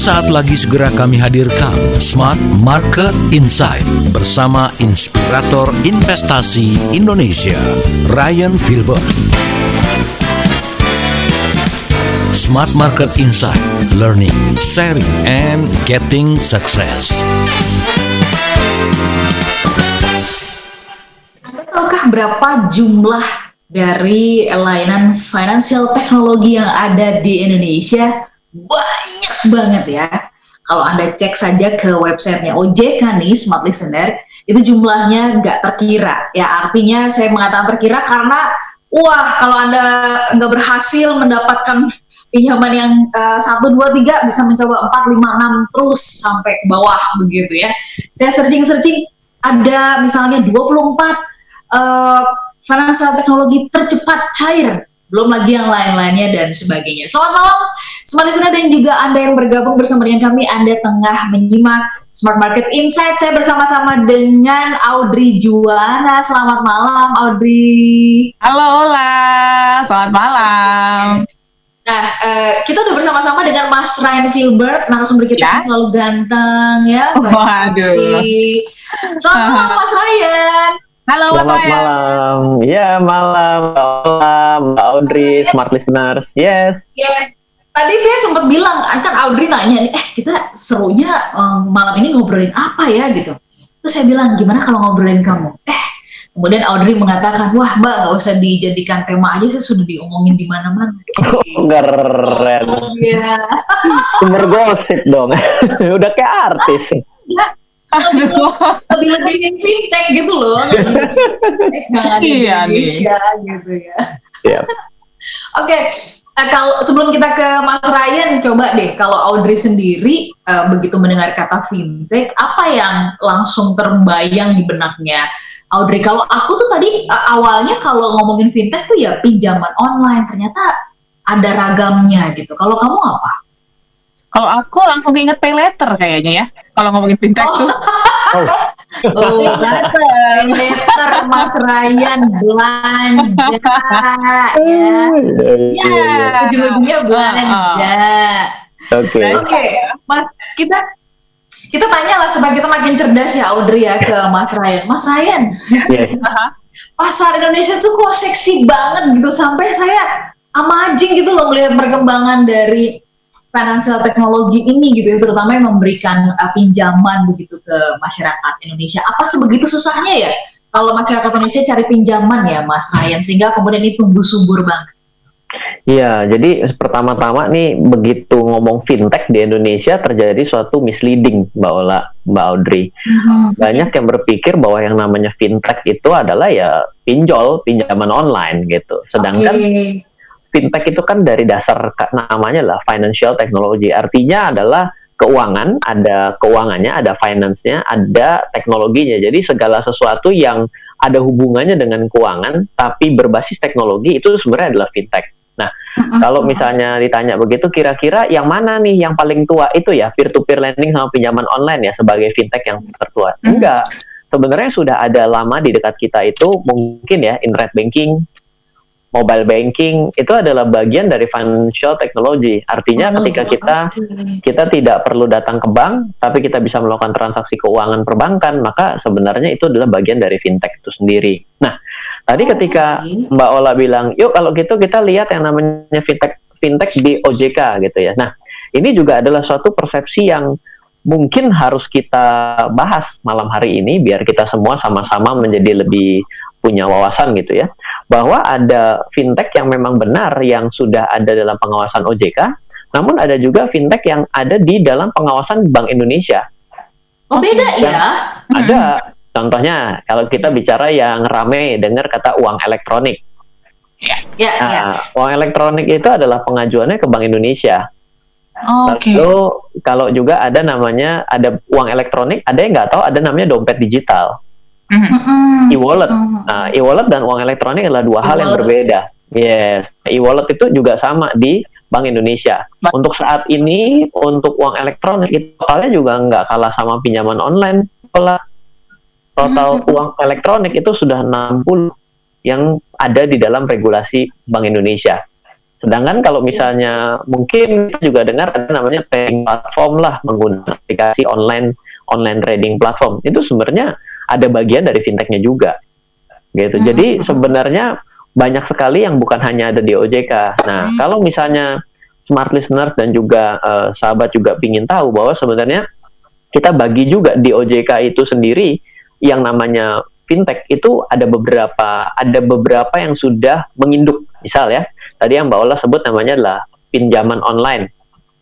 Sesaat lagi segera kami hadirkan Smart Market Insight bersama Inspirator Investasi Indonesia, Ryan Filbert. Smart Market Insight, learning, sharing, and getting success. Tahukah berapa jumlah dari layanan financial teknologi yang ada di Indonesia? Banyak banget ya. Kalau Anda cek saja ke websitenya OJK nih, Smart Listener, itu jumlahnya nggak terkira. Ya artinya saya mengatakan terkira karena kalau Anda nggak berhasil mendapatkan pinjaman yang 1, 2, 3, bisa mencoba 4, 5, 6 terus sampai ke bawah begitu ya. Saya searching ada misalnya 24 financial teknologi tercepat cair, belum lagi yang lain-lainnya dan sebagainya. Selamat malam Smart Listener dan juga Anda yang bergabung bersama dengan kami. Anda tengah menyimak Smart Market Insight. Saya bersama-sama dengan Audrey Juwana. Selamat malam Audrey. Halo Ola, selamat malam. Nah, kita udah bersama-sama dengan Mas Ryan Filbert, narasumber kita yang selalu ganteng ya. Waduh. Selamat malam Mas Ryan. Halo Selamat malam. Ya, malam. Mbak Audrey, Smart Listeners. Yes. Tadi saya sempat bilang, kan Audrey nanya, kita serunya malam ini ngobrolin apa ya gitu. Terus saya bilang, gimana kalau ngobrolin kamu? Kemudian Audrey mengatakan, wah Mbak, nggak usah dijadikan tema aja, saya sudah diomongin di mana-mana. Keren. Iya. Sumber gosip dong. Udah kayak artis. Ya. Lebih fintech gitu loh, Iya Indonesia gitu ya. Iya. Oke, kalau sebelum kita ke Mas Ryan, coba deh kalau Audrey sendiri begitu mendengar kata fintech, apa yang langsung terbayang di benaknya Audrey? Kalau aku tuh tadi awalnya kalau ngomongin fintech tuh ya pinjaman online, ternyata ada ragamnya gitu. Kalau kamu apa? Kalau aku langsung inget pay letter kayaknya ya. Kalau ngomongin fintech tuh. Pay letter Mas Ryan belanja ya. Ujung-ujungnya belanja. Oke. Mas, kita tanyalah supaya kita makin cerdas ya Audrey ya ke Mas Ryan. Mas Ryan, pasar Indonesia tuh kok seksi banget gitu, sampai saya amazing gitu loh melihat perkembangan dari financial teknologi ini gitu ya, terutama yang memberikan pinjaman begitu ke masyarakat Indonesia. Apa sebegitu susahnya ya kalau masyarakat Indonesia cari pinjaman ya Mas Ryan, sehingga kemudian ini tumbuh subur banget? Iya, jadi pertama-tama nih begitu ngomong fintech di Indonesia terjadi suatu misleading, Mbak Ola, Mbak Audrey. Banyak yang berpikir bahwa yang namanya fintech itu adalah ya pinjaman online gitu. Sedangkan fintech itu kan dari dasar namanya lah financial technology. Artinya adalah keuangan, ada keuangannya, ada finance-nya, ada teknologinya. Jadi segala sesuatu yang ada hubungannya dengan keuangan tapi berbasis teknologi itu sebenarnya adalah fintech. Nah, kalau misalnya ditanya begitu, kira-kira yang mana nih yang paling tua? Itu ya peer-to-peer lending sama pinjaman online ya sebagai fintech yang tertua. Enggak. Sebenarnya sudah ada lama di dekat kita itu, mungkin ya internet banking, mobile banking itu adalah bagian dari financial technology. Artinya ketika kita tidak perlu datang ke bank, tapi kita bisa melakukan transaksi keuangan perbankan, maka sebenarnya itu adalah bagian dari fintech itu sendiri. Nah, tadi ketika Mbak Ola bilang, yuk kalau gitu kita lihat yang namanya fintech di OJK gitu ya. Nah, ini juga adalah suatu persepsi yang mungkin harus kita bahas malam hari ini biar kita semua sama-sama menjadi lebih punya wawasan gitu ya, bahwa ada fintech yang memang benar yang sudah ada dalam pengawasan OJK, namun ada juga fintech yang ada di dalam pengawasan Bank Indonesia. Oh beda ya? Ada, contohnya kalau kita bicara yang rame dengar kata uang elektronik. Uang elektronik itu adalah pengajuannya ke Bank Indonesia. Lalu kalau juga ada namanya, ada uang elektronik, ada yang nggak tahu ada namanya dompet digital. E-wallet. Nah, e-wallet dan uang elektronik adalah dua hal yang berbeda. Yes, e-wallet itu juga sama di Bank Indonesia. Untuk saat ini, untuk uang elektronik itu totalnya juga nggak kalah sama pinjaman online. Total uang elektronik itu sudah 60 yang ada di dalam regulasi Bank Indonesia. Sedangkan kalau misalnya mungkin kita juga dengar ada namanya trading platform lah, menggunakan aplikasi online trading platform. Itu sebenarnya ada bagian dari fintechnya juga. Gitu. Jadi sebenarnya banyak sekali yang bukan hanya ada di OJK. Nah, kalau misalnya smart listeners dan juga sahabat juga ingin tahu bahwa sebenarnya kita bagi juga di OJK itu sendiri yang namanya fintech itu ada beberapa yang sudah menginduk. Misal ya, tadi yang Mbak Ola sebut namanya adalah pinjaman online.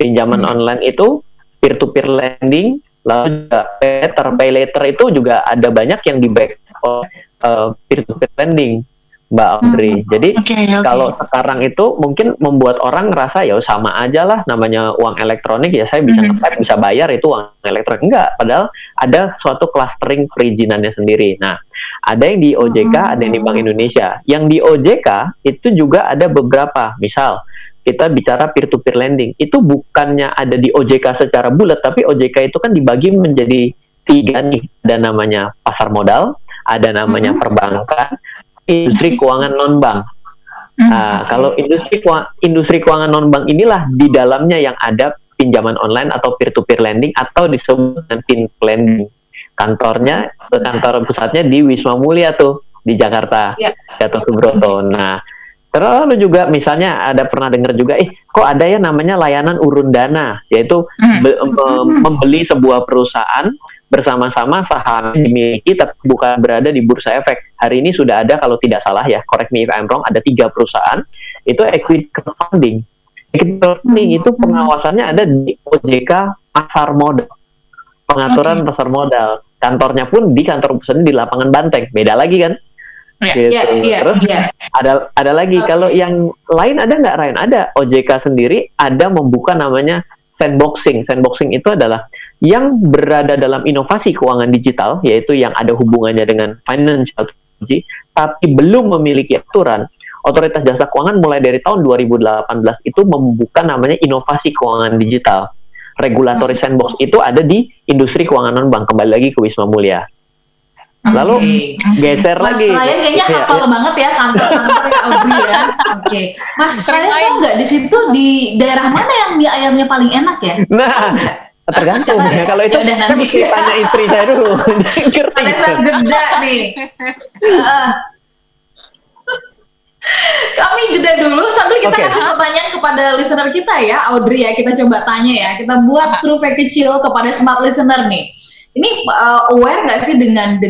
Pinjaman online itu peer-to-peer lending, lalu juga pay later itu juga ada banyak yang di-back oleh peer-to-peer lending, Mbak Audrey. Jadi kalau sekarang itu mungkin membuat orang ngerasa ya sama aja lah, namanya uang elektronik ya saya bisa nge-tap, bisa bayar, itu uang elektronik. Enggak, padahal ada suatu clustering perizinannya sendiri. Nah, ada yang di OJK, ada yang di Bank Indonesia. Yang di OJK itu juga ada beberapa. Misal kita bicara peer-to-peer lending, itu bukannya ada di OJK secara bulat, tapi OJK itu kan dibagi menjadi 3 nih. Ada namanya pasar modal, ada namanya perbankan, industri keuangan non-bank. Nah, kalau industri keuangan non-bank inilah di dalamnya yang ada pinjaman online atau peer-to-peer lending atau disebut dengan fintech lending. Kantor pusatnya di Wisma Mulia tuh di Jakarta, Gatot Subroto. Nah, terus juga misalnya ada pernah dengar juga, kok ada ya namanya layanan urun dana, yaitu membeli sebuah perusahaan bersama-sama saham dimiliki tapi bukan berada di bursa efek. Hari ini sudah ada, kalau tidak salah ya, correct me if I'm wrong, ada 3 perusahaan itu equity crowdfunding. Equity crowdfunding itu pengawasannya ada di OJK pasar modal, pengaturan pasar modal. Kantornya pun di kantor pusatnya di lapangan Banteng, beda lagi kan? Terus ada lagi, kalau yang lain ada nggak, Ryan? Ada. OJK sendiri ada membuka namanya sandboxing. Sandboxing itu adalah yang berada dalam inovasi keuangan digital, yaitu yang ada hubungannya dengan financial technology, tapi belum memiliki aturan. Otoritas Jasa Keuangan mulai dari tahun 2018 itu membuka namanya inovasi keuangan digital. Regulatory sandbox itu ada di industri keuangan non-bank, kembali lagi ke Wisma Mulia. Lalu geser Mas lagi. Mas Ryan kayaknya hafal banget ya kantor-kantornya Audrey ya. Mas Ryan tahu nggak di situ di daerah mana yang mie ayamnya paling enak ya? Nah, tergantung ya. Kalau itu kan mesti tanya istri saya dulu. Pada saat jeda nih. Kami jeda dulu sambil kita kasih pertanyaan kepada listener kita ya, Audrey ya, kita coba tanya ya. Kita buat survei kecil kepada smart listener nih. Ini aware nggak sih dengan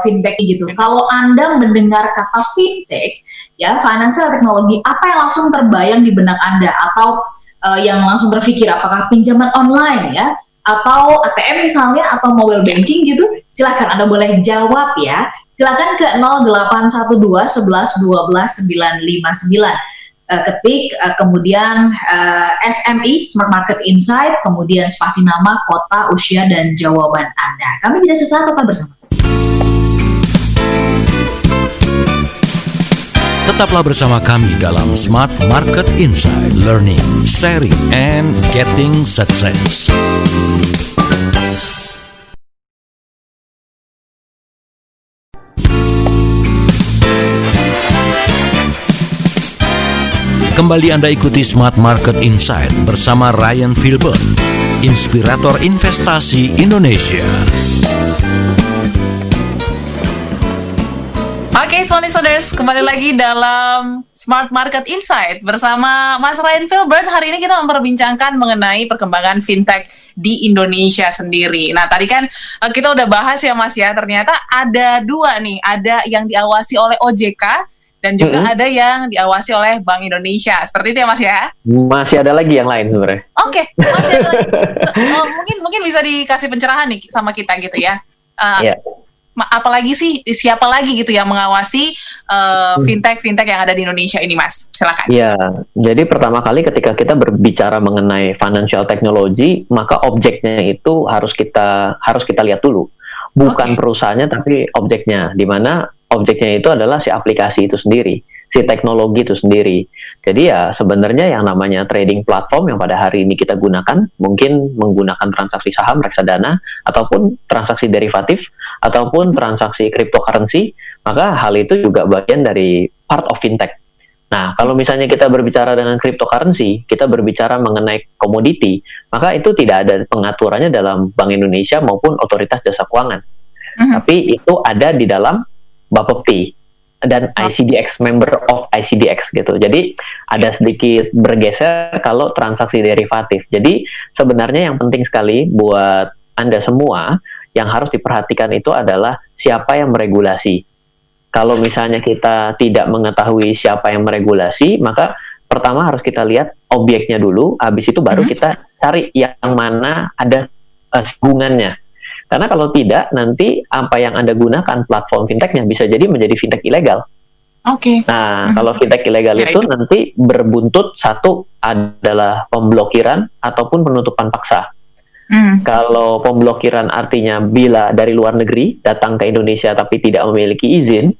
fintech gitu? Kalau Anda mendengar kata fintech, ya financial teknologi, apa yang langsung terbayang di benak Anda? Atau yang langsung terpikir, apakah pinjaman online ya? Atau ATM misalnya, atau mobile banking gitu? Silahkan Anda boleh jawab ya. Silakan ke 0812 11 12 959. Ketik kemudian SMI Smart Market Insight, kemudian spasi nama, kota, usia, dan jawaban Anda. Kami tidak sesaat, tetap bersama. Tetaplah bersama kami dalam Smart Market Insight, Learning, Sharing, and Getting Success. Kembali Anda ikuti Smart Market Insight bersama Ryan Filbert, inspirator investasi Indonesia. Oke, Smart Listeners, kembali lagi dalam Smart Market Insight bersama Mas Ryan Filbert. Hari ini kita memperbincangkan mengenai perkembangan fintech di Indonesia sendiri. Nah, tadi kan kita udah bahas ya Mas ya, ternyata ada 2 nih, ada yang diawasi oleh OJK, dan juga ada yang diawasi oleh Bank Indonesia. Seperti itu ya Mas ya? Masih ada lagi yang lain sebenarnya. Oke, masih ada lagi. Mungkin bisa dikasih pencerahan nih sama kita gitu ya. Apalagi sih, siapa lagi gitu yang mengawasi fintech yang ada di Indonesia ini, Mas? Silakan. Iya, jadi pertama kali ketika kita berbicara mengenai financial technology, maka objeknya itu harus kita lihat dulu. Bukan perusahaannya, tapi objeknya. Di mana objeknya itu adalah si aplikasi itu sendiri, si teknologi itu sendiri. Jadi ya sebenarnya yang namanya trading platform yang pada hari ini kita gunakan, mungkin menggunakan transaksi saham, reksadana, ataupun transaksi derivatif, ataupun transaksi cryptocurrency, maka hal itu juga bagian dari part of fintech. Nah, kalau misalnya kita berbicara dengan cryptocurrency, kita berbicara mengenai komoditi, maka itu tidak ada pengaturannya dalam Bank Indonesia maupun Otoritas Jasa Keuangan. Tapi itu ada di dalam Bapepti dan ICDX, member of ICDX gitu. Jadi ada sedikit bergeser kalau transaksi derivatif. Jadi sebenarnya yang penting sekali buat Anda semua yang harus diperhatikan itu adalah siapa yang meregulasi. Kalau misalnya kita tidak mengetahui siapa yang meregulasi, maka pertama harus kita lihat objeknya dulu, habis itu baru kita cari yang mana ada hubungannya. Karena kalau tidak, nanti apa yang Anda gunakan platform fintechnya bisa jadi menjadi fintech ilegal. Oke. Nah, kalau fintech ilegal Ya, itu nanti berbuntut satu adalah pemblokiran ataupun penutupan paksa. Kalau pemblokiran artinya bila dari luar negeri datang ke Indonesia tapi tidak memiliki izin,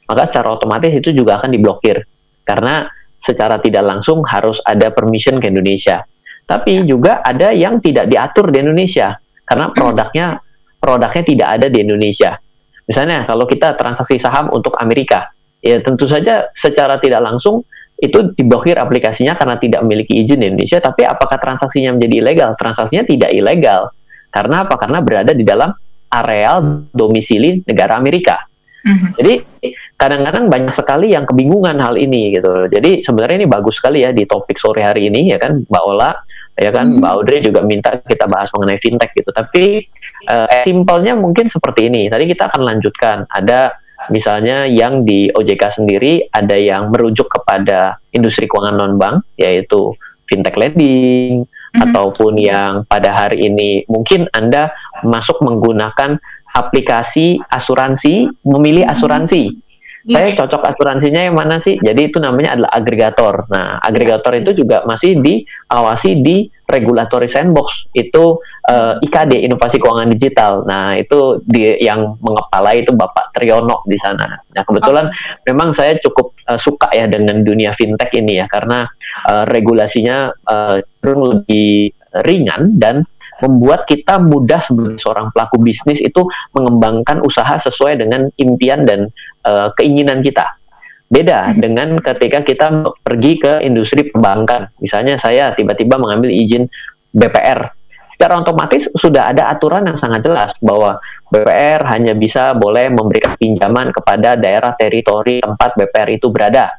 maka secara otomatis itu juga akan diblokir. Karena secara tidak langsung harus ada permission ke Indonesia. Tapi juga ada yang tidak diatur di Indonesia karena produknya tidak ada di Indonesia. Misalnya kalau kita transaksi saham untuk Amerika, ya tentu saja secara tidak langsung itu diblokir aplikasinya karena tidak memiliki izin di Indonesia, tapi apakah transaksinya menjadi ilegal? Transaksinya tidak ilegal. Karena apa? Karena berada di dalam areal domisili negara Amerika. Jadi kadang-kadang banyak sekali yang kebingungan hal ini gitu. Jadi sebenarnya ini bagus sekali ya di topik sore hari ini ya kan Mbak Ola, ya kan Mbak Audrey juga minta kita bahas mengenai fintech gitu. Tapi simpelnya mungkin seperti ini. Tadi kita akan lanjutkan. Ada misalnya yang di OJK sendiri ada yang merujuk kepada industri keuangan non-bank, yaitu fintech lending, ataupun yang pada hari ini mungkin Anda masuk menggunakan aplikasi asuransi, memilih asuransi. Saya cocok asuransinya yang mana sih? Jadi itu namanya adalah agregator. Nah, agregator itu juga masih diawasi di regulatory sandbox. Itu IKD, Inovasi Keuangan Digital. Nah, itu yang mengepalai itu Bapak Triyono di sana. Nah, kebetulan memang saya cukup suka ya dengan dunia fintech ini ya, karena regulasinya cenderung lebih ringan dan membuat kita mudah sebagai seorang pelaku bisnis itu mengembangkan usaha sesuai dengan impian dan keinginan kita. Beda dengan ketika kita pergi ke industri perbankan. Misalnya saya tiba-tiba mengambil izin BPR. Secara otomatis sudah ada aturan yang sangat jelas bahwa BPR hanya boleh memberikan pinjaman kepada daerah teritori tempat BPR itu berada.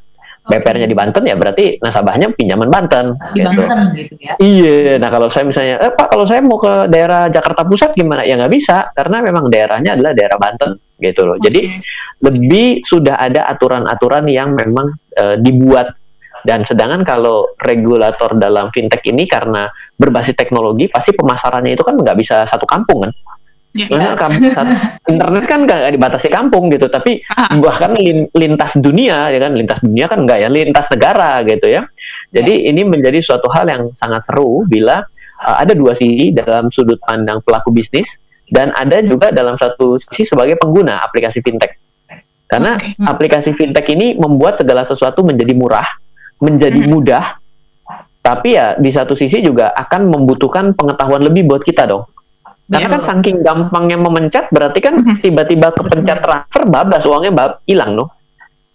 BPR-nya di Banten ya berarti nasabahnya pinjaman Banten. Di gitu. Banten gitu ya. Iya, nah kalau saya misalnya, Pak kalau saya mau ke daerah Jakarta Pusat gimana? Ya nggak bisa, karena memang daerahnya adalah daerah Banten gitu loh. Jadi lebih sudah ada aturan-aturan yang memang dibuat. Dan sedangkan kalau regulator dalam fintech ini karena berbasis teknologi, pasti pemasarannya itu kan nggak bisa satu kampung kan. Internet kan nggak dibatasi kampung gitu, tapi bahkan lintas dunia ya kan, lintas dunia kan enggak ya, lintas negara gitu ya. Jadi ini menjadi suatu hal yang sangat seru bila ada dua sisi dalam sudut pandang pelaku bisnis dan ada juga dalam satu sisi sebagai pengguna aplikasi fintech. Karena aplikasi fintech ini membuat segala sesuatu menjadi murah, menjadi mudah, tapi ya di satu sisi juga akan membutuhkan pengetahuan lebih buat kita dong. Karena kan saking gampangnya memencet, berarti kan tiba-tiba kepencet transfer, bablas uangnya hilang, no?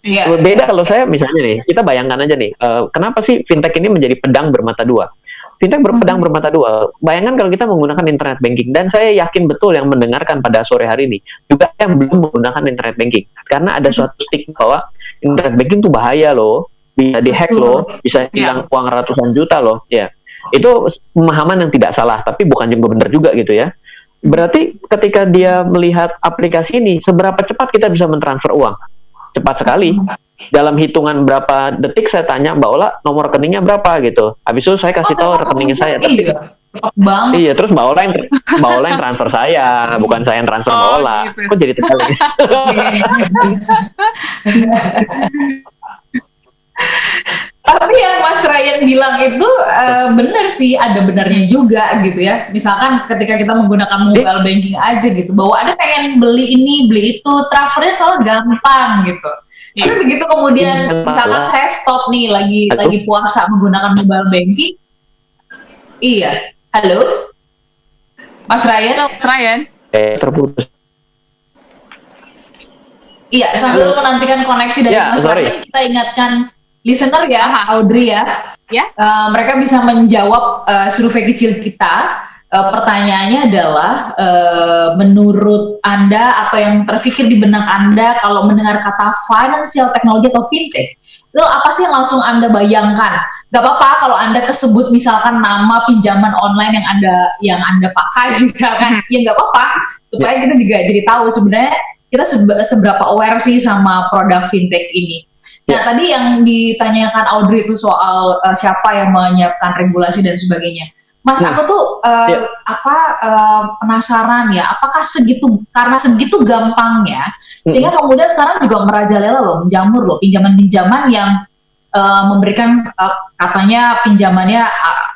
Yeah. Beda kalau saya misalnya nih, kita bayangkan aja nih, kenapa sih fintech ini menjadi pedang bermata dua? Fintech berpedang bermata dua. Bayangkan kalau kita menggunakan internet banking, dan saya yakin betul yang mendengarkan pada sore hari ini juga yang belum menggunakan internet banking, karena ada suatu stigma bahwa internet banking tuh bahaya loh, bisa dihack loh, bisa hilang uang ratusan juta loh, ya. Itu pemahaman yang tidak salah, tapi bukan juga benar juga gitu ya. Berarti ketika dia melihat aplikasi ini, seberapa cepat kita bisa mentransfer uang? Cepat sekali. Dalam hitungan berapa detik saya tanya Mbak Ola nomor rekeningnya berapa gitu. Habis itu saya kasih tahu rekeningnya saya. Tapi iya, terus Mbak Ola yang transfer saya, bukan saya yang transfer Mbak Ola. Gitu. Kok jadi terbalik? Tapi yang Mas Ryan bilang itu benar sih, ada benarnya juga gitu ya. Misalkan ketika kita menggunakan mobile banking aja gitu, bahwa ada pengen beli ini, beli itu, transfernya soalnya gampang gitu. Tapi begitu kemudian misalkan saya stop nih lagi puasa menggunakan mobile banking. Iya, halo, Mas Ryan. Mas Ryan. Terputus. Iya, sambil menantikan koneksi dari Mas Ryan, kita ingatkan listener ya, Audrey ya, Yes. mereka bisa menjawab survei kecil kita. Pertanyaannya adalah menurut Anda atau yang terfikir di benak Anda kalau mendengar kata financial technology atau fintech, itu apa sih yang langsung Anda bayangkan? Gak apa-apa kalau Anda kesebut misalkan nama pinjaman online yang Anda pakai misalkan, ya nggak apa-apa, supaya kita juga jadi tahu sebenarnya kita seberapa aware sih sama produk fintech ini. Nah, tadi yang ditanyakan Audrey itu soal siapa yang menyiapkan regulasi dan sebagainya. Mas, aku tuh penasaran ya, apakah karena segitu gampangnya, sehingga kemudian sekarang juga merajalela loh, menjamur loh, pinjaman-pinjaman yang memberikan katanya pinjamannya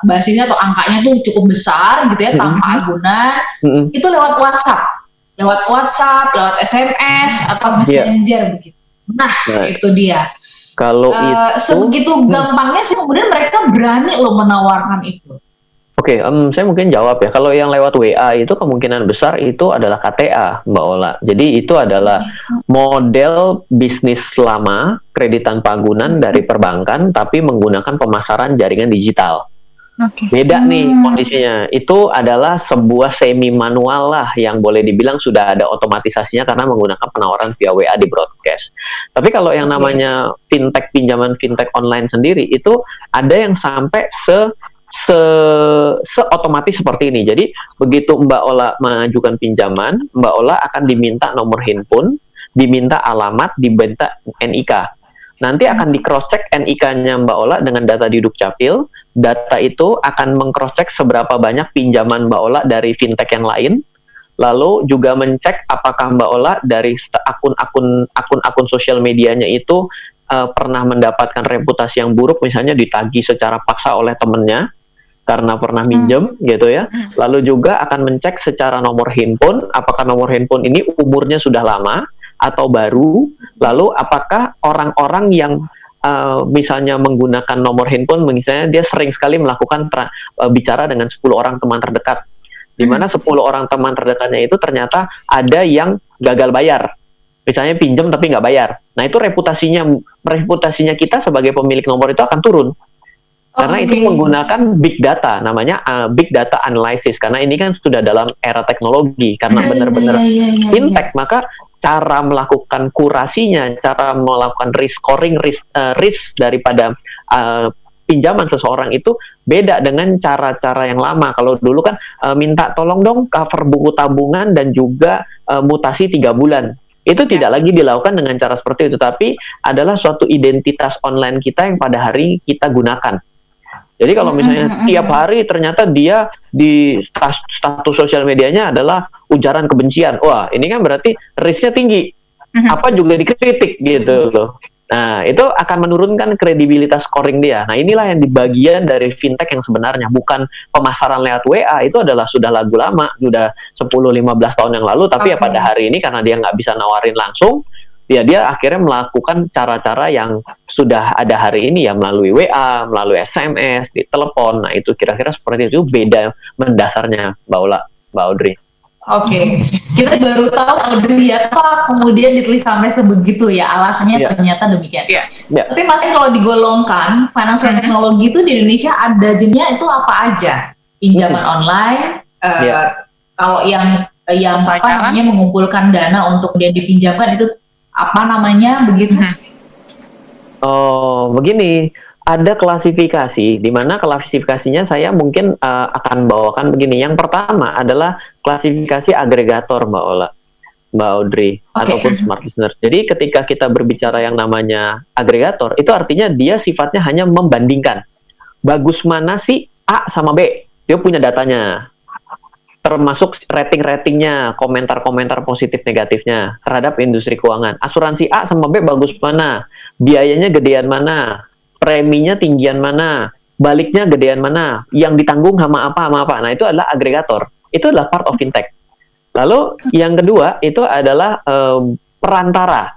basisnya atau angkanya tuh cukup besar gitu ya, tanpa agunan, itu lewat WhatsApp, lewat SMS atau Messenger begitu. Nah, itu dia. Kalau itu sebegitu gampangnya sih kemudian mereka berani loh menawarkan itu. Oke, saya mungkin jawab ya. Kalau yang lewat WA itu kemungkinan besar itu adalah KTA, Mbak Ola. Jadi itu adalah model bisnis lama, kredit tanpa agunan dari perbankan, tapi menggunakan pemasaran jaringan digital. Beda nih kondisinya. Itu adalah sebuah semi manual lah yang boleh dibilang sudah ada otomatisasinya karena menggunakan penawaran via WA di broadcast. Tapi kalau yang namanya fintech, pinjaman fintech online sendiri, itu ada yang sampai otomatis seperti ini. Jadi begitu Mbak Ola mengajukan pinjaman, Mbak Ola akan diminta nomor handphone, diminta alamat, diminta NIK. Nanti akan di cross check NIK-nya Mbak Ola dengan data di Dukcapil. Data itu akan meng-cross check seberapa banyak pinjaman Mbak Ola dari fintech yang lain. Lalu juga mencek apakah Mbak Ola dari akun-akun sosial medianya itu pernah mendapatkan reputasi yang buruk, misalnya ditagih secara paksa oleh temennya karena pernah minjem gitu ya. Lalu juga akan mencek secara nomor handphone, apakah nomor handphone ini umurnya sudah lama atau baru. Lalu apakah orang-orang yang misalnya menggunakan nomor handphone, misalnya dia sering sekali melakukan bicara dengan 10 orang teman terdekat, di mana 10 orang teman terdekatnya itu ternyata ada yang gagal bayar, misalnya pinjam tapi nggak bayar. Nah itu reputasinya kita sebagai pemilik nomor itu akan turun. Karena itu menggunakan big data, namanya big data analysis. Karena ini kan sudah dalam era teknologi, karena benar-benar fintech, maka cara melakukan kurasinya, cara melakukan risk scoring, risk daripada pinjaman seseorang itu beda dengan cara-cara yang lama. Kalau dulu kan minta tolong dong cover buku tabungan dan juga mutasi 3 bulan. Itu tidak lagi dilakukan dengan cara seperti itu, tapi adalah suatu identitas online kita yang pada hari kita gunakan. Jadi kalau misalnya tiap hari ternyata dia di status sosial medianya adalah ujaran kebencian, wah ini kan berarti risknya tinggi, apa juga dikritik gitu loh. Nah itu akan menurunkan kredibilitas scoring dia. Nah inilah yang di bagian dari fintech yang sebenarnya bukan pemasaran lewat WA, itu adalah sudah lagu lama, sudah 10-15 tahun yang lalu, tapi ya pada hari ini karena dia nggak bisa nawarin langsung, dia akhirnya melakukan cara-cara yang sudah ada hari ini ya, melalui WA, melalui SMS, di telepon. Nah itu kira-kira seperti itu, beda mendasarnya Mbak Audrey. Oke, kita baru tahu Audrey ya, apa kemudian ditulis sampai sebegitu ya, alasannya ternyata demikian. Tapi masih kalau digolongkan financial teknologi itu di Indonesia ada jenisnya itu apa aja? Pinjaman online, kalau yang apa namanya mengumpulkan dana untuk dia dipinjamkan itu apa namanya begitu? Oh, begini, ada klasifikasi, di mana klasifikasinya saya mungkin akan bawakan begini. Yang pertama adalah klasifikasi agregator, Mbak Audrey, ataupun smart listener. Jadi ketika kita berbicara yang namanya agregator, itu artinya dia sifatnya hanya membandingkan. Bagus mana sih A sama B? Dia punya datanya. Termasuk rating-ratingnya, komentar-komentar positif negatifnya terhadap industri keuangan. Asuransi A sama B bagus mana? Biayanya gedean mana? Preminya tinggian mana? Baliknya gedean mana? Yang ditanggung sama apa? Nah, itu adalah agregator. Itu adalah part of fintech. Lalu yang kedua itu adalah perantara.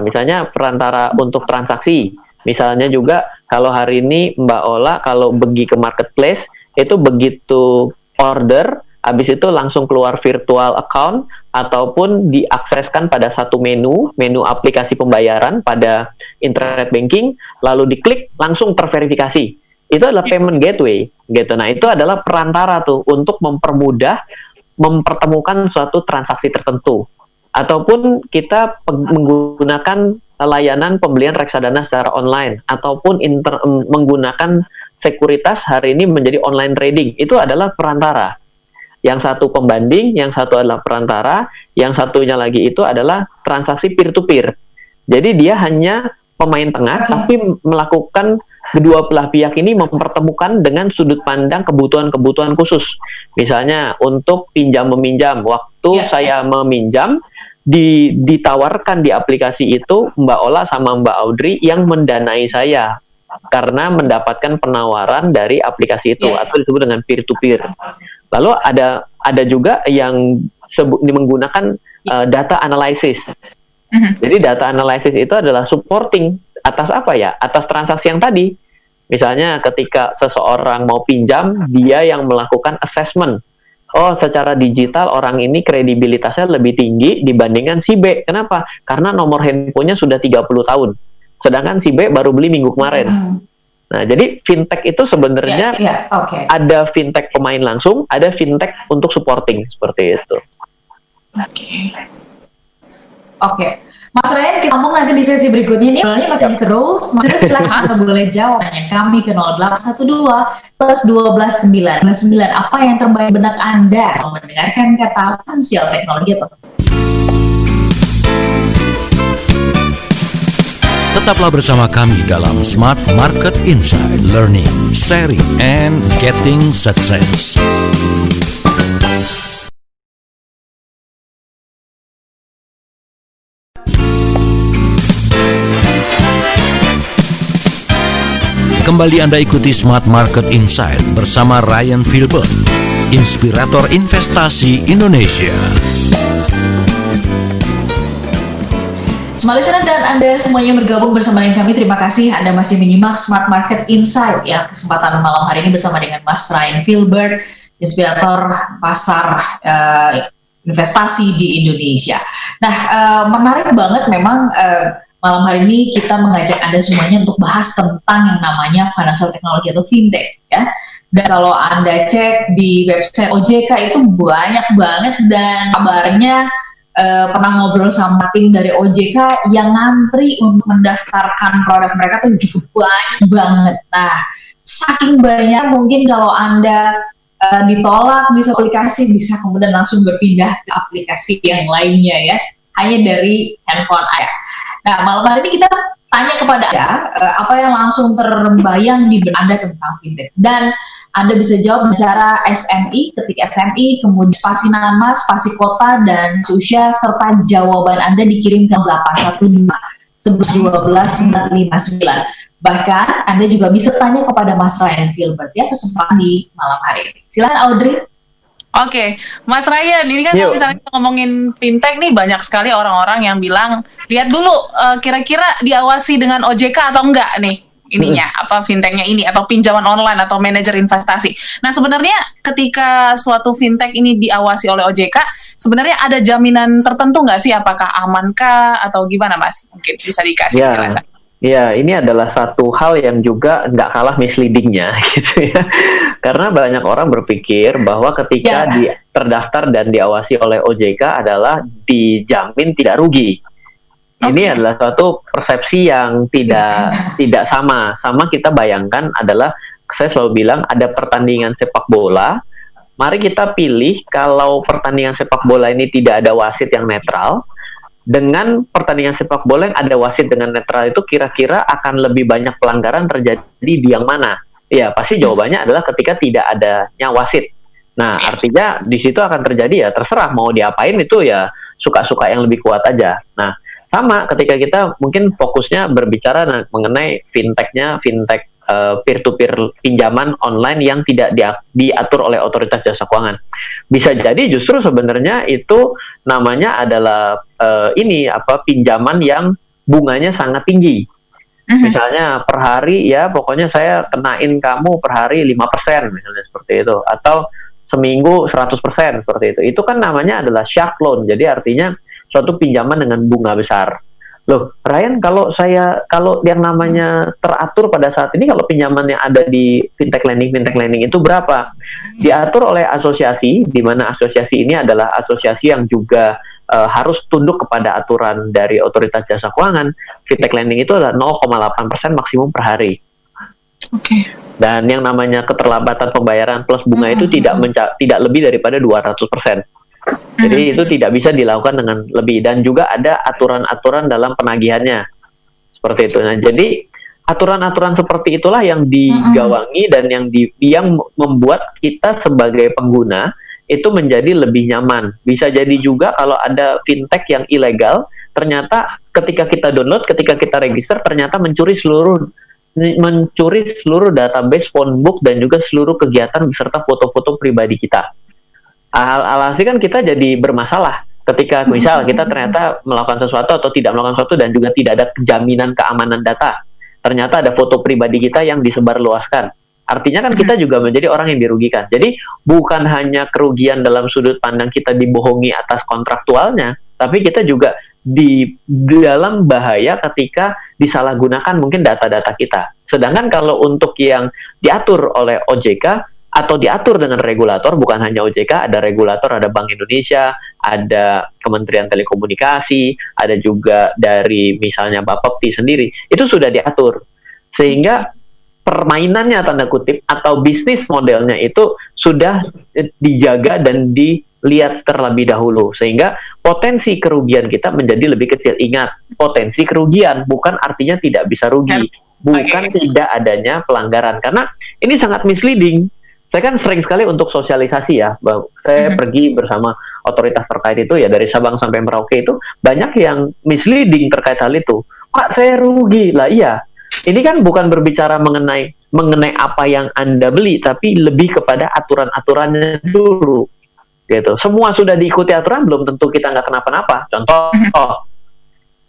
Misalnya perantara untuk transaksi. Misalnya juga kalau hari ini Mbak Ola kalau pergi ke marketplace itu begitu order, habis itu langsung keluar virtual account ataupun diakseskan pada satu menu aplikasi pembayaran pada internet banking, lalu diklik langsung terverifikasi. Itu adalah payment gateway gitu. Nah, itu adalah perantara tuh untuk mempermudah mempertemukan suatu transaksi tertentu. Ataupun kita menggunakan layanan pembelian reksadana secara online, ataupun menggunakan sekuritas hari ini menjadi online trading. Itu adalah perantara. Yang satu pembanding, yang satu adalah perantara, yang satunya lagi itu adalah transaksi peer-to-peer. Jadi dia hanya pemain tengah, tapi melakukan kedua belah pihak ini mempertemukan dengan sudut pandang kebutuhan-kebutuhan khusus. Misalnya untuk pinjam-meminjam, waktu saya meminjam, ditawarkan di aplikasi itu Mbak Ola sama Mbak Audrey yang mendanai saya karena mendapatkan penawaran dari aplikasi itu, atau disebut dengan peer-to-peer. Lalu ada juga yang menggunakan data analysis. Jadi data analysis itu adalah supporting atas apa ya? Atas transaksi yang tadi. Misalnya ketika seseorang mau pinjam, dia yang melakukan assessment. Oh, secara digital orang ini kredibilitasnya lebih tinggi dibandingkan si B. Kenapa? Karena nomor handphonenya sudah 30 tahun. Sedangkan si B baru beli minggu kemarin. Nah, jadi fintech itu sebenarnya ada fintech pemain langsung, ada fintech untuk supporting, seperti itu. Oke. Mas Ryan, kita ngomong nanti di sesi berikutnya. Ini soalnya makin seru. Mas Ryan, silahkan boleh jawab kami ke 0812 plus 12 9 apa yang terbaik benak Anda mendengarkan kata finansial teknologi atau Tetaplah bersama kami dalam Smart Market Insight, Learning, Sharing, and Getting Success. Kembali Anda ikuti Smart Market Insight bersama Ryan Filbert, inspirator investasi Indonesia. Smart Listener dan Anda semuanya bergabung bersama dengan kami. Terima kasih Anda masih menyimak Smart Market Insight ya. Kesempatan malam hari ini bersama dengan Mas Ryan Filbert, inspirator pasar investasi di Indonesia. Nah, menarik banget memang malam hari ini kita mengajak Anda semuanya untuk bahas tentang yang namanya financial technology atau fintech ya. Dan kalau Anda cek di website OJK itu banyak banget, dan kabarnya pernah ngobrol sama tim dari OJK yang ngantri untuk mendaftarkan produk mereka tuh cukup banyak banget. Nah, saking banyak mungkin kalau Anda ditolak bisa aplikasi, bisa kemudian langsung berpindah ke aplikasi yang lainnya ya, hanya dari handphone Anda. Nah, malam hari ini kita tanya kepada Anda apa yang langsung terbayang di benak Anda tentang fintech, dan Anda bisa jawab dengan cara SMI, ketik SMI, kemudian spasi nama, spasi kota, dan usia, serta jawaban Anda dikirim ke 812 11 12 959. Bahkan Anda juga bisa tanya kepada Mas Ryan Filbert ya, kesempatan di malam hari ini. Silakan Audrey. Oke, Mas Ryan, ini kan kalau misalnya kita ngomongin fintech nih, banyak sekali orang-orang yang bilang, lihat dulu kira-kira diawasi dengan OJK atau enggak nih ininya, apa fintechnya ini, atau pinjaman online atau manajer investasi. Nah, sebenarnya ketika suatu fintech ini diawasi oleh OJK, sebenarnya ada jaminan tertentu nggak sih? Apakah amankah atau gimana, Mas? Mungkin bisa dikasih penjelasan. Ya, ini adalah satu hal yang juga nggak kalah misleadingnya, gitu ya. Karena banyak orang berpikir bahwa ketika terdaftar dan diawasi oleh OJK adalah dijamin tidak rugi. Ini adalah suatu persepsi yang tidak sama. Sama kita bayangkan adalah, saya selalu bilang ada pertandingan sepak bola. Mari kita pilih kalau pertandingan sepak bola ini tidak ada wasit yang netral, dengan pertandingan sepak bola yang ada wasit dengan netral itu kira-kira akan lebih banyak pelanggaran terjadi di yang mana? Ya, pasti jawabannya adalah ketika tidak adanya wasit. Nah, artinya di situ akan terjadi ya terserah mau diapain, itu ya suka-suka yang lebih kuat aja. Nah, sama ketika kita mungkin fokusnya berbicara mengenai fintech peer-to-peer pinjaman online yang tidak diatur oleh otoritas jasa keuangan. Bisa jadi justru sebenarnya itu namanya adalah pinjaman yang bunganya sangat tinggi. Misalnya per hari ya pokoknya saya kenain kamu per hari 5% misalnya seperti itu, atau seminggu 100% seperti itu. Itu kan namanya adalah shark loan. Jadi artinya suatu pinjaman dengan bunga besar. loh Ryan, kalau yang namanya teratur pada saat ini, kalau pinjaman yang ada di fintech lending itu berapa? Diatur oleh asosiasi, di mana asosiasi ini adalah asosiasi yang juga harus tunduk kepada aturan dari Otoritas Jasa Keuangan. Fintech lending itu adalah 0,8% maksimum per hari. Oke. Dan yang namanya keterlambatan pembayaran plus bunga itu tidak lebih daripada 200%. Jadi itu tidak bisa dilakukan dengan lebih, dan juga ada aturan-aturan dalam penagihannya seperti itu. Nah, jadi aturan-aturan seperti itulah yang digawangi dan yang membuat kita sebagai pengguna itu menjadi lebih nyaman. Bisa jadi juga kalau ada fintech yang ilegal, ternyata ketika kita download, ketika kita register, ternyata mencuri seluruh database phone book dan juga seluruh kegiatan beserta foto-foto pribadi kita. Alhasil kan kita jadi bermasalah ketika misal kita ternyata melakukan sesuatu atau tidak melakukan sesuatu dan juga tidak ada jaminan keamanan data. Ternyata ada foto pribadi kita yang disebarluaskan. Artinya kan kita juga menjadi orang yang dirugikan. Jadi bukan hanya kerugian dalam sudut pandang kita dibohongi atas kontraktualnya, tapi kita juga di dalam bahaya ketika disalahgunakan mungkin data-data kita. Sedangkan kalau untuk yang diatur oleh OJK atau diatur dengan regulator, bukan hanya OJK, ada regulator, ada Bank Indonesia, ada Kementerian Telekomunikasi, ada juga dari misalnya Bapepti sendiri, itu sudah diatur. Sehingga permainannya tanda kutip atau bisnis modelnya itu sudah dijaga dan dilihat terlebih dahulu, sehingga potensi kerugian kita menjadi lebih kecil. Ingat, potensi kerugian bukan artinya tidak bisa rugi, bukan tidak adanya pelanggaran, karena ini sangat misleading. Saya kan sering sekali untuk sosialisasi ya, saya pergi bersama otoritas terkait itu ya, dari Sabang sampai Merauke itu banyak yang misleading terkait hal itu. Pak, saya rugi lah. Iya, ini kan bukan berbicara mengenai apa yang Anda beli, tapi lebih kepada aturan-aturannya dulu gitu. Semua sudah diikuti aturan, belum tentu kita nggak kenapa-napa. Contoh,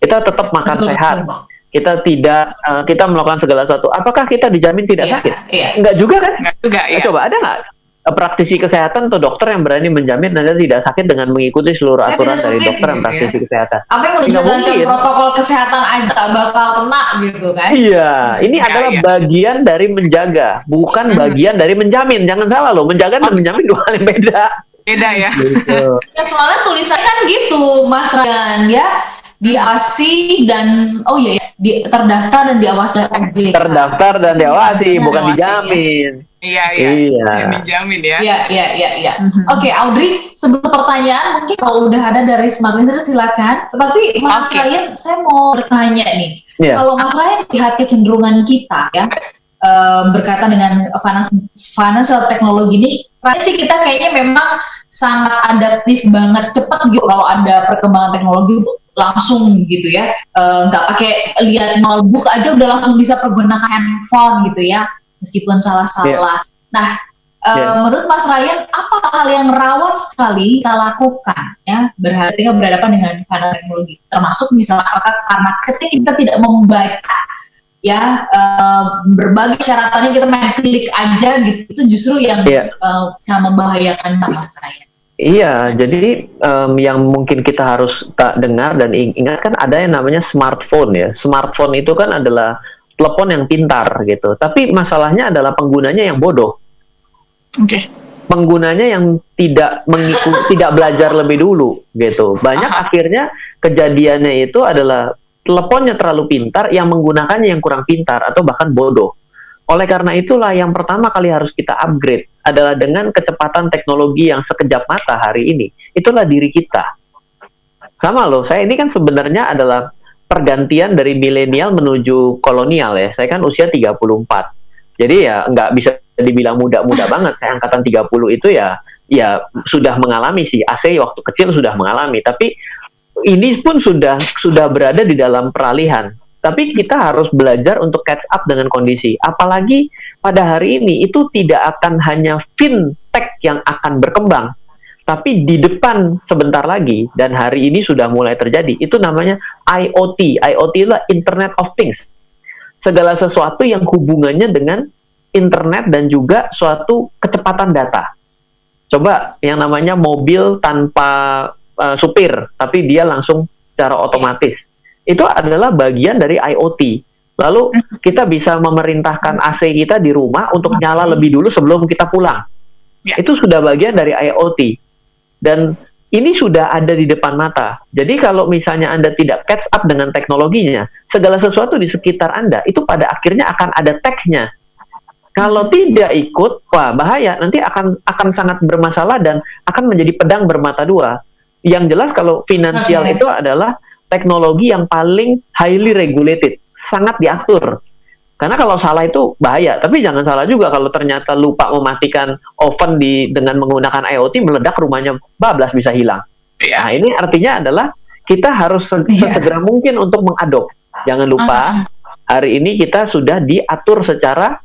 kita tetap makan sehat, kita melakukan segala sesuatu. Apakah kita dijamin tidak sakit? Enggak juga kan? Enggak juga, ya. Coba ada nggak praktisi kesehatan atau dokter yang berani menjamin Anda tidak sakit dengan mengikuti seluruh aturan dari dokter dan praktisi kesehatan? Apa yang udah dijalankan protokol kesehatan aja tak bakal kena gitu kan? Iya, ini adalah bagian dari menjaga, bukan bagian dari menjamin. Jangan salah loh, menjaga dan menjamin dua hal yang beda. Beda ya. Gitu. Ya soalnya tulisannya kan gitu, Mas Ryan ya. Diawasi dan terdaftar dan diawasi OJK. Terdaftar dan diawasi, bukan diawasi, dijamin. Iya. Dijamin ya. Iya. Oke, Audrey, sebelum pertanyaan mungkin kalau udah ada dari Smart Listener silakan. Tetapi Mas Ryan, saya mau bertanya nih. Kalau Mas Ryan lihat kecenderungan kita ya berkaitan dengan financial teknologi ini, sih kita kayaknya memang sangat adaptif banget, cepat gitu kalau ada perkembangan teknologi langsung gitu ya, nggak pakai lihat notebook aja udah langsung bisa pergunakan handphone gitu ya, meskipun salah-salah. Nah, menurut Mas Ryan, apa hal yang rawan sekali kita lakukan ya ketika berhadapan dengan financial teknologi, termasuk misalnya apakah karena ketika kita tidak membaca ya berbagai syaratannya kita main klik aja gitu, itu justru yang bisa membahayakan Mas Ryan. Iya, jadi yang mungkin kita harus dengar dan ingat kan ada yang namanya smartphone ya. Smartphone itu kan adalah telepon yang pintar gitu. Tapi masalahnya adalah penggunanya yang bodoh. Oke. Penggunanya yang tidak belajar lebih dulu gitu. Banyak akhirnya kejadiannya itu adalah teleponnya terlalu pintar, yang menggunakannya yang kurang pintar atau bahkan bodoh. Oleh karena itulah yang pertama kali harus kita upgrade adalah dengan kecepatan teknologi yang sekejap mata hari ini. Itulah diri kita. Sama loh, saya ini kan sebenarnya adalah pergantian dari milenial menuju kolonial ya. Saya kan usia 34. Jadi ya nggak bisa dibilang muda-muda banget. Saya angkatan 30 itu ya sudah mengalami sih. AC waktu kecil sudah mengalami. Tapi ini pun sudah berada di dalam peralihan. Tapi kita harus belajar untuk catch up dengan kondisi. Apalagi pada hari ini itu tidak akan hanya fintech yang akan berkembang, tapi di depan sebentar lagi, dan hari ini sudah mulai terjadi, itu namanya IoT. IoT adalah Internet of Things. Segala sesuatu yang hubungannya dengan internet dan juga suatu kecepatan data. Coba yang namanya mobil tanpa supir, tapi dia langsung secara otomatis. itu adalah bagian dari IoT. Lalu kita bisa memerintahkan AC kita di rumah untuk nyala lebih dulu sebelum kita pulang. Itu sudah bagian dari IoT. Dan ini sudah ada di depan mata. Jadi kalau misalnya Anda tidak catch up dengan teknologinya, segala sesuatu di sekitar Anda itu pada akhirnya akan ada tag-nya. Kalau tidak ikut, wah bahaya. Nanti akan sangat bermasalah dan akan menjadi pedang bermata dua. Yang jelas kalau finansial itu adalah teknologi yang paling highly regulated, sangat diatur. Karena kalau salah itu bahaya, tapi jangan salah juga kalau ternyata lupa mematikan oven dengan menggunakan IoT, meledak rumahnya bablas bisa hilang. Nah ini artinya adalah kita harus sesegera mungkin untuk mengadop. Jangan lupa hari ini kita sudah diatur secara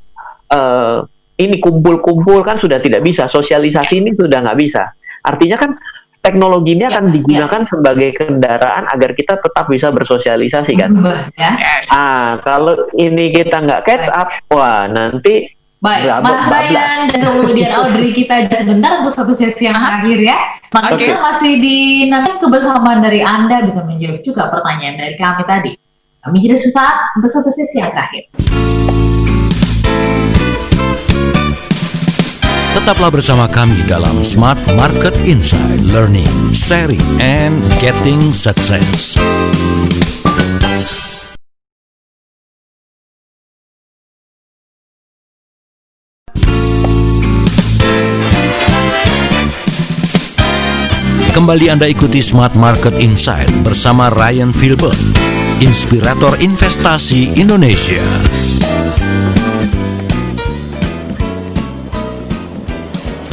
ini kumpul-kumpul kan sudah tidak bisa, sosialisasi ini sudah nggak bisa. Artinya kan teknologi ini akan digunakan sebagai kendaraan agar kita tetap bisa bersosialisasi kan. Kalau ini kita nggak catch up, wah nanti baik, Mas Ryan dan kemudian Audrey kita sebentar untuk satu sesi yang terakhir ya. Makanya masih dinanti kebersamaan dari Anda bisa menjawab juga pertanyaan dari kami tadi. Kami jeda sesaat untuk satu sesi yang terakhir. Tetaplah bersama kami dalam Smart Market Insight, Learning, Sharing, and Getting Success. Kembali Anda ikuti Smart Market Insight bersama Ryan Filbert, inspirator investasi Indonesia.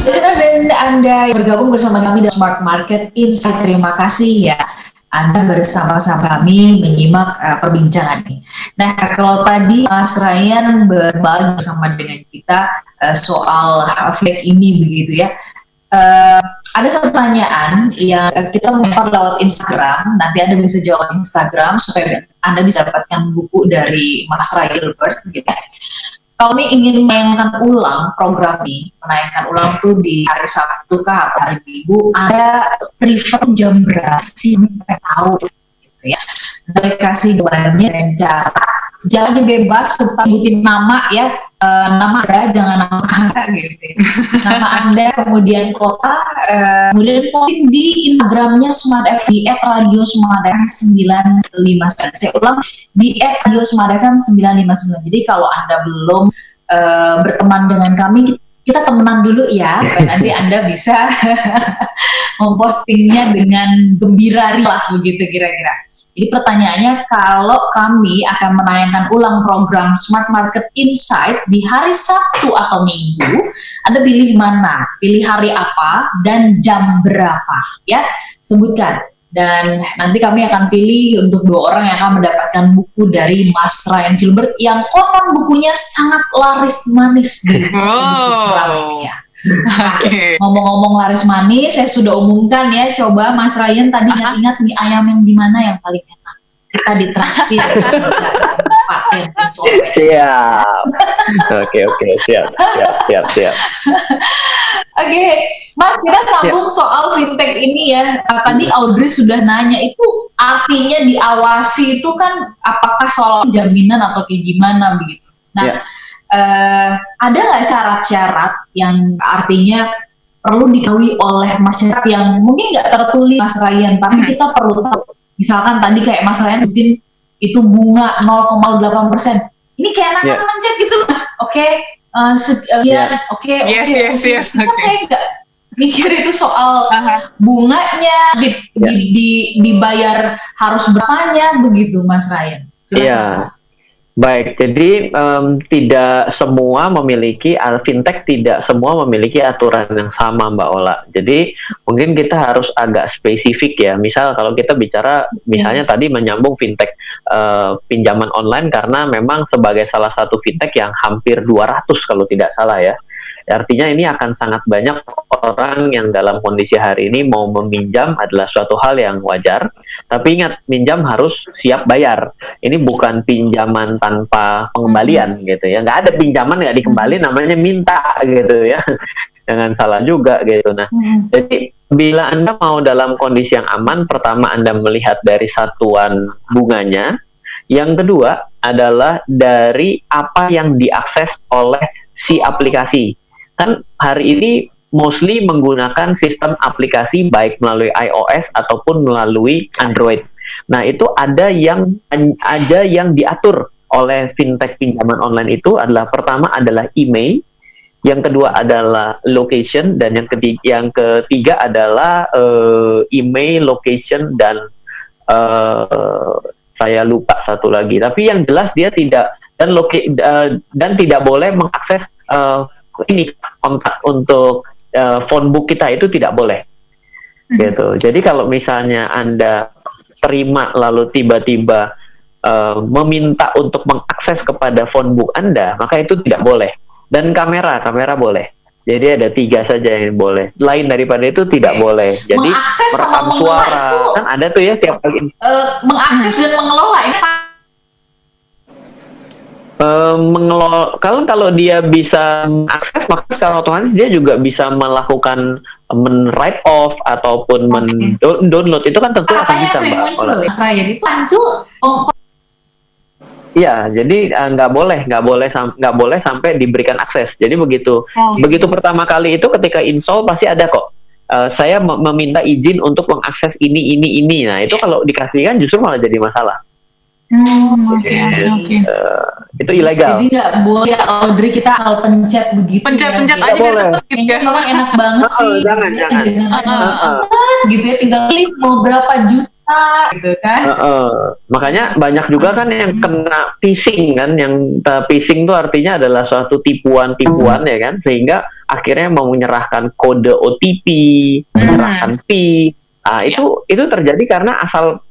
Dan Anda bergabung bersama kami di Smart Market Insight. Terima kasih ya Anda bersama-sama kami menyimak perbincangan ini. Nah, kalau tadi Mas Ryan berbagi bersama dengan kita soal fintech ini begitu ya. Ada satu pertanyaan yang kita melempar lewat Instagram. Nanti Anda bisa jawab Instagram supaya Anda bisa dapatkan buku dari Mas Ryan Filbert gitu ya. Kami ingin menayangkan ulang program ini, menayangkan ulang tuh di hari Sabtu kah atau hari Minggu. Anda prefer jam berapa sih? Saya tahu, gitu ya. Anda kasih jawabannya dan cara. Jangan bebas tentang sebutin nama ya, nama Anda jangan nama kakak gitu. Nama Anda kemudian kota, kemudian posting di Instagramnya Smart FM @radiosmartfm 959. Saya ulang di @radiosmartfm 959. Jadi kalau Anda belum berteman dengan kami, kita temenan dulu ya, dan nanti Anda bisa mempostingnya dengan gembira lah begitu kira-kira. Jadi pertanyaannya, kalau kami akan menayangkan ulang program Smart Market Insight di hari Sabtu atau Minggu, Anda pilih mana? Pilih hari apa dan jam berapa? Ya, sebutkan. Dan nanti kami akan pilih untuk 2 orang yang akan mendapatkan buku dari Mas Ryan Filbert yang konon bukunya sangat laris manis di ya. Ngomong-ngomong laris manis, saya sudah umumkan ya. Coba Mas Ryan tadi ingat mie ayam yang di mana yang paling enak? Kita ditraktir. Siap. Oke, siap. Oke, Mas, kita sambung soal fintech ini ya. Tadi Audrey sudah nanya, itu artinya diawasi itu kan apakah soal jaminan atau kayak gimana begitu. Nah, ada nggak syarat-syarat yang artinya perlu diketahui oleh masyarakat yang mungkin nggak tertulis Mas Ryan, tapi kita perlu tahu. Misalkan tadi kayak Mas Ryan sebutin itu bunga 0,8%. Ini kayak anak mencet gitu Mas. Kita kayak nggak mikir itu soal bunganya, dibayar harus berapanya begitu Mas Ryan. Iya. Baik, jadi tidak semua memiliki fintech, tidak semua memiliki aturan yang sama, Mbak Ola. Jadi mungkin kita harus agak spesifik ya. Misal kalau kita bicara, misalnya tadi menyambung fintech pinjaman online, karena memang sebagai salah satu fintech yang hampir 200 kalau tidak salah ya. Artinya ini akan sangat banyak orang yang dalam kondisi hari ini mau meminjam adalah suatu hal yang wajar. Tapi ingat, minjam harus siap bayar. Ini bukan pinjaman tanpa pengembalian gitu ya. Nggak ada pinjaman nggak dikembali, namanya minta gitu ya. jangan salah juga gitu. Nah, jadi bila Anda mau dalam kondisi yang aman, pertama Anda melihat dari satuan bunganya, yang kedua adalah dari apa yang diakses oleh si aplikasi. Kan hari ini mostly menggunakan sistem aplikasi baik melalui iOS ataupun melalui Android. Nah, itu ada yang diatur oleh fintech pinjaman online itu adalah pertama adalah email, yang kedua adalah location, dan yang ketiga adalah email, location, dan saya lupa satu lagi. Tapi yang jelas dia tidak dan tidak boleh mengakses ini kontak untuk phone book kita, itu tidak boleh. Gitu. Jadi kalau misalnya Anda terima lalu tiba-tiba meminta untuk mengakses kepada phone book Anda, maka itu tidak boleh. Dan kamera boleh. Jadi ada 3 saja yang boleh. Lain daripada itu tidak boleh. Jadi merekam suara itu, kan ada tuh ya tiap kali. Mengakses dan mengelola ini mengelola, kalau dia bisa mengakses, maka secara otomatis dia juga bisa melakukan write off ataupun download. Itu kan tentu akan bisa, Mbak. Saya itu Iya, jadi nggak boleh sampai diberikan akses. Jadi begitu pertama kali itu ketika install pasti ada kok. Saya meminta izin untuk mengakses ini. Nah, itu kalau dikasihkan justru malah jadi masalah. Itu ilegal. Jadi nggak boleh Audrey kita asal pencet begitu. Pencet aja boleh. Kayaknya memang enak banget sih. Jangan. Gitu ya, tinggal klik mau berapa juta gitu kan. Makanya banyak juga kan yang kena phishing kan, yang phishing itu artinya adalah suatu tipuan ya kan, sehingga akhirnya mau menyerahkan kode OTP, menyerahkan PIN. Itu terjadi karena asal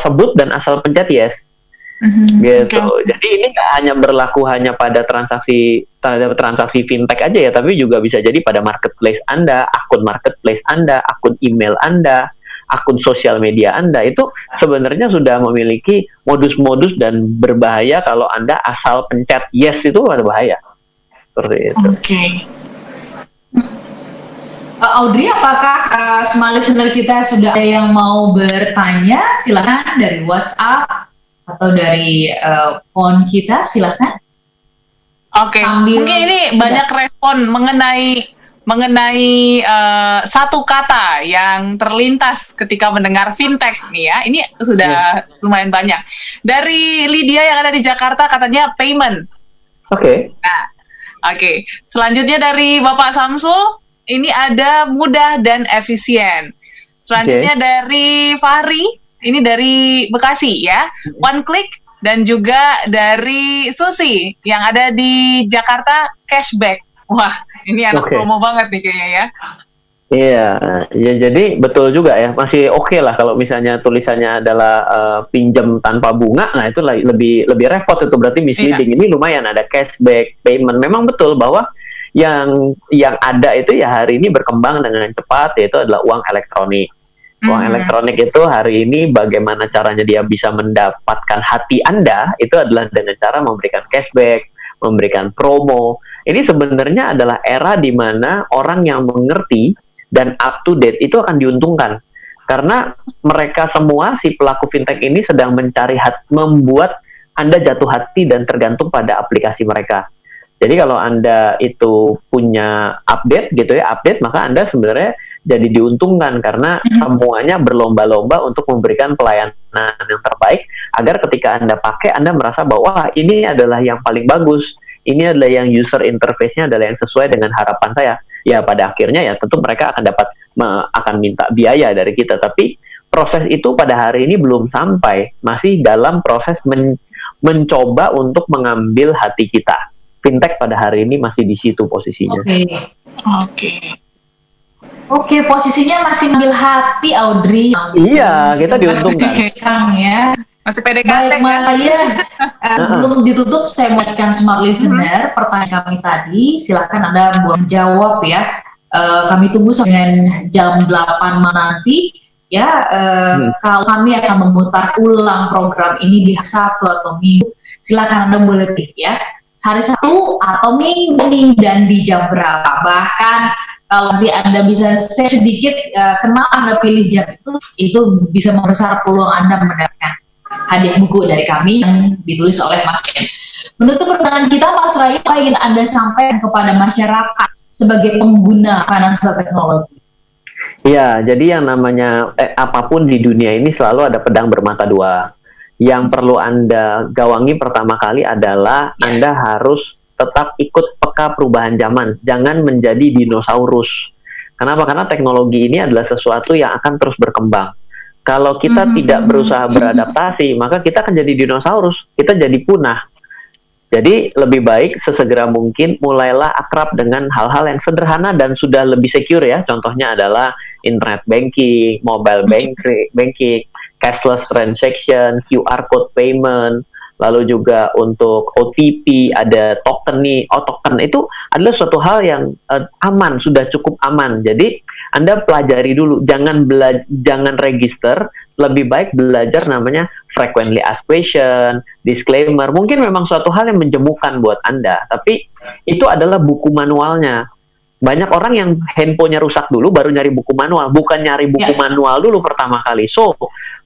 sebut dan asal pencet yes. Gitu. Jadi ini nggak hanya berlaku pada transaksi fintech aja ya, tapi juga bisa jadi pada marketplace Anda, akun marketplace Anda, akun email Anda, akun sosial media Anda. Itu sebenarnya sudah memiliki modus-modus dan berbahaya kalau Anda asal pencet yes, itu ada bahaya. Seperti itu. Audrey, apakah semua listener kita sudah ada yang mau bertanya? Silakan dari WhatsApp atau dari phone kita, silakan. Mungkin ini banyak respon mengenai satu kata yang terlintas ketika mendengar fintech nih ya. Ini sudah lumayan banyak. Dari Lydia yang ada di Jakarta katanya payment. Selanjutnya dari Bapak Samsul, ini ada mudah dan efisien. Selanjutnya dari Fahri, ini dari Bekasi ya, one click. Dan juga dari Susi yang ada di Jakarta, cashback. Wah, ini anak promo banget nih kayaknya ya. Iya, ya jadi betul juga ya, masih oke lah kalau misalnya tulisannya adalah pinjam tanpa bunga. Nah itu lebih repot, itu berarti misleading. Ini lumayan ada cashback, payment. Memang betul bahwa yang ada itu ya hari ini berkembang dengan cepat, yaitu adalah uang elektronik. Uang elektronik itu hari ini bagaimana caranya dia bisa mendapatkan hati Anda, itu adalah dengan cara memberikan cashback, memberikan promo. Ini sebenarnya adalah era di mana orang yang mengerti dan up to date itu akan diuntungkan. Karena mereka semua, si pelaku fintech ini sedang mencari membuat Anda jatuh hati dan tergantung pada aplikasi mereka. Jadi kalau Anda itu punya update gitu ya, maka Anda sebenarnya jadi diuntungkan karena semuanya berlomba-lomba untuk memberikan pelayanan yang terbaik agar ketika Anda pakai, Anda merasa bahwa ini adalah yang paling bagus, ini adalah yang user interface-nya adalah yang sesuai dengan harapan saya. Ya pada akhirnya ya tentu mereka akan minta biaya dari kita, tapi proses itu pada hari ini belum sampai, masih dalam proses mencoba untuk mengambil hati kita. Fintech pada hari ini masih di situ posisinya. Oke, posisinya masih mengambil hati Audrey. Iya, kita diuntungkan. Sekarang ya. Masih PDKT. Baik, Mas sebelum ditutup, saya mengingatkan smart listener pertanyaan kami tadi. Silakan Anda buat jawab ya. Kami tunggu dengan jam 8 nanti. Ya, kalau kami akan memutar ulang program ini di Sabtu atau Minggu, silakan Anda boleh pilih ya. Hari Sabtu atau Minggu dan di jam berapa. Bahkan kalau nanti Anda bisa share sedikit kenapa Anda pilih jam itu bisa membesar peluang Anda mendapatkan hadiah buku dari kami yang ditulis oleh Mas Ken. Menutup pertemuan kita, Mas Rayu, apa ingin Anda sampaikan kepada masyarakat sebagai pengguna financial technology? Ya, jadi yang namanya apapun di dunia ini selalu ada pedang bermata dua. Yang perlu Anda gawangi pertama kali adalah Anda harus tetap ikut peka perubahan zaman. Jangan menjadi dinosaurus. Kenapa? Karena teknologi ini adalah sesuatu yang akan terus berkembang. Kalau kita tidak berusaha beradaptasi, maka kita akan jadi dinosaurus. Kita jadi punah. Jadi lebih baik sesegera mungkin mulailah akrab dengan hal-hal yang sederhana dan sudah lebih secure ya. Contohnya adalah internet banking, mobile banking, cashless transaction, QR code payment, lalu juga untuk OTP, ada token nih. Token itu adalah suatu hal yang aman, sudah cukup aman. Jadi Anda pelajari dulu, jangan register, lebih baik belajar namanya frequently asked question, disclaimer. Mungkin memang suatu hal yang menjemukan buat Anda, tapi itu adalah buku manualnya. Banyak orang yang handphonenya rusak dulu baru nyari buku manual, bukan nyari buku manual dulu pertama kali. So,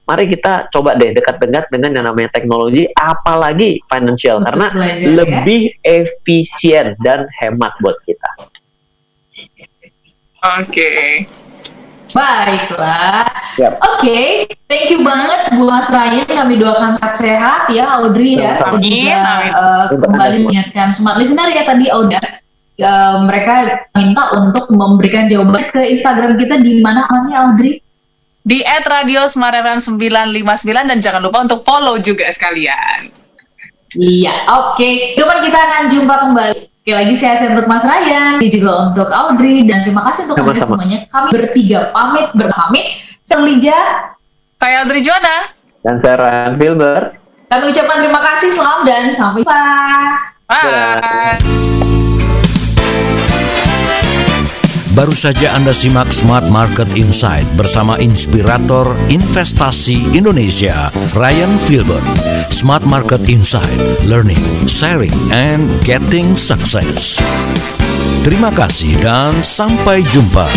mari kita coba deh dekat-dekat dengan yang namanya teknologi, apalagi financial, karena lebih efisien dan hemat buat kita. Oke. Baiklah. Yep. Oke, thank you banget Bu Mas Ryan. Kami doakan sehat ya, Audrey ya. Dan juga kembali mengingatkan smart listener ya tadi Auda. Mereka minta untuk memberikan jawaban ke Instagram kita di mana namanya Audrey? Di @radiosmartfm959 dan jangan lupa untuk follow juga sekalian. Iya, oke. Depan kita akan jumpa kembali. Sekali lagi saya untuk Mas Ryan, dan juga untuk Audrey, dan terima kasih untuk Anda semuanya. Kami bertiga pamit. Saya Lija. Saya Audrey Joanna. Dan saya Ryan Filbert. Kami ucapkan terima kasih, selamat dan sampai jumpa. Bye. Baru saja Anda simak Smart Market Insight bersama inspirator investasi Indonesia, Ryan Filbert. Smart Market Insight, learning, sharing, and getting success. Terima kasih dan sampai jumpa.